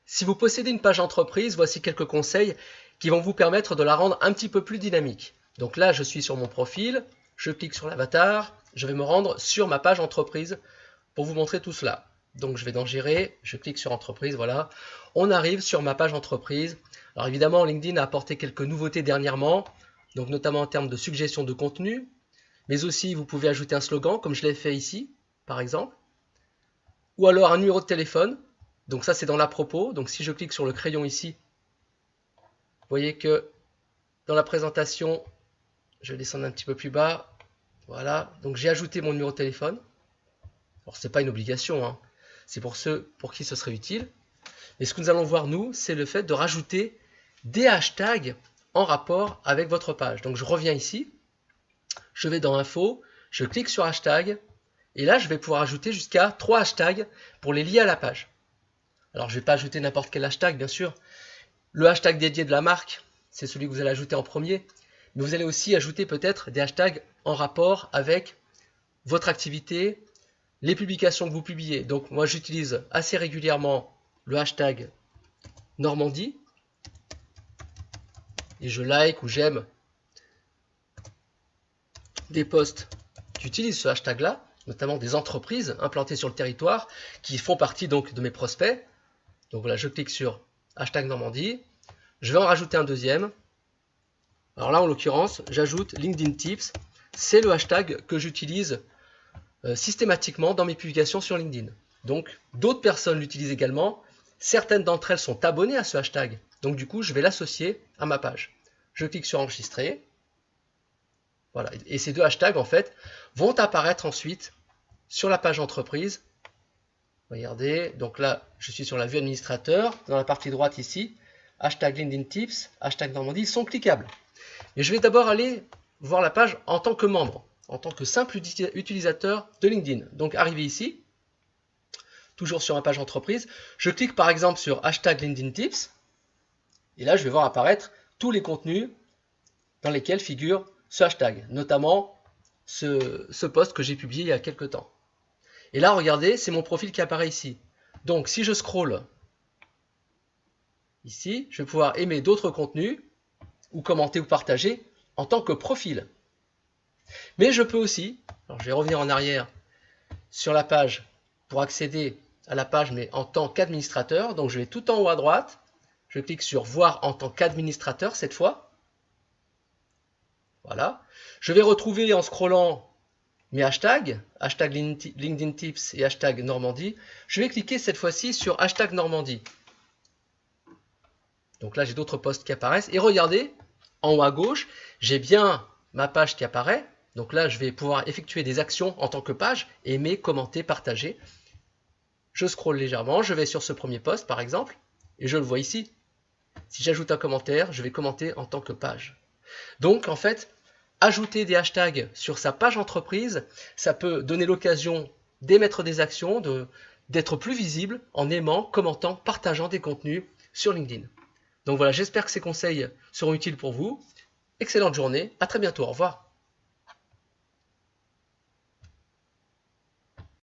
Si vous possédez une page entreprise, voici quelques conseils qui vont vous permettre de la rendre un petit peu plus dynamique. Donc là, je suis sur mon profil, je clique sur l'avatar, je vais me rendre sur ma page entreprise pour vous montrer tout cela. Donc je vais dans Gérer, je clique sur Entreprise, voilà. On arrive sur ma page entreprise. Alors évidemment, LinkedIn a apporté quelques nouveautés dernièrement, donc notamment en termes de suggestion de contenu, mais aussi vous pouvez ajouter un slogan, comme je l'ai fait ici, par exemple, ou alors un numéro de téléphone. Donc ça, c'est dans l'à propos. Donc si je clique sur le crayon ici, vous voyez que dans la présentation, je vais descendre un petit peu plus bas. Voilà, donc j'ai ajouté mon numéro de téléphone. Alors ce n'est pas une obligation, hein. C'est pour ceux pour qui ce serait utile. Mais ce que nous allons voir, nous, c'est le fait de rajouter des hashtags en rapport avec votre page. Donc je reviens ici, je vais dans Info, je clique sur Hashtag, et là je vais pouvoir ajouter jusqu'à 3 hashtags pour les lier à la page. Alors je ne vais pas ajouter n'importe quel hashtag, bien sûr. Le hashtag dédié de la marque, c'est celui que vous allez ajouter en premier. Mais vous allez aussi ajouter peut-être des hashtags en rapport avec votre activité, les publications que vous publiez. Donc moi j'utilise assez régulièrement le hashtag Normandie et je like ou j'aime des posts qui utilisent ce hashtag là, notamment des entreprises implantées sur le territoire qui font partie donc de mes prospects. Donc voilà, je clique sur hashtag Normandie, je vais en rajouter un deuxième. Alors là en l'occurrence j'ajoute LinkedIn Tips, c'est le hashtag que j'utilise systématiquement dans mes publications sur LinkedIn. Donc d'autres personnes l'utilisent également, certaines d'entre elles sont abonnées à ce hashtag, donc du coup je vais l'associer à ma page. Je clique sur enregistrer, voilà, et ces deux hashtags en fait vont apparaître ensuite sur la page entreprise. Regardez, donc là je suis sur la vue administrateur, dans la partie droite ici, hashtag LinkedIn Tips, hashtag Normandie, ils sont cliquables. Mais je vais d'abord aller voir la page en tant que membre, en tant que simple utilisateur de LinkedIn. Donc arrivé ici, toujours sur ma page entreprise, je clique par exemple sur hashtag LinkedIn Tips, et là je vais voir apparaître tous les contenus dans lesquels figure ce hashtag, notamment ce post que j'ai publié il y a quelques temps. Et là regardez, c'est mon profil qui apparaît ici. Donc si je scrolle ici, je vais pouvoir aimer d'autres contenus, ou commenter ou partager en tant que profil. Mais je peux aussi, alors je vais revenir en arrière sur la page pour accéder à la page mais en tant qu'administrateur, donc je vais tout en haut à droite, je clique sur voir en tant qu'administrateur cette fois, voilà, je vais retrouver en scrollant mes hashtags, hashtag LinkedIn Tips et hashtag Normandie, je vais cliquer cette fois-ci sur hashtag Normandie. Donc là j'ai d'autres posts qui apparaissent et regardez, en haut à gauche, j'ai bien ma page qui apparaît. Donc là, je vais pouvoir effectuer des actions en tant que page, aimer, commenter, partager. Je scrolle légèrement, je vais sur ce premier post par exemple, et je le vois ici. Si j'ajoute un commentaire, je vais commenter en tant que page. Donc en fait, ajouter des hashtags sur sa page entreprise, ça peut donner l'occasion d'émettre des actions, d'être plus visible en aimant, commentant, partageant des contenus sur LinkedIn. Donc voilà, j'espère que ces conseils seront utiles pour vous. Excellente journée, à très bientôt, au revoir.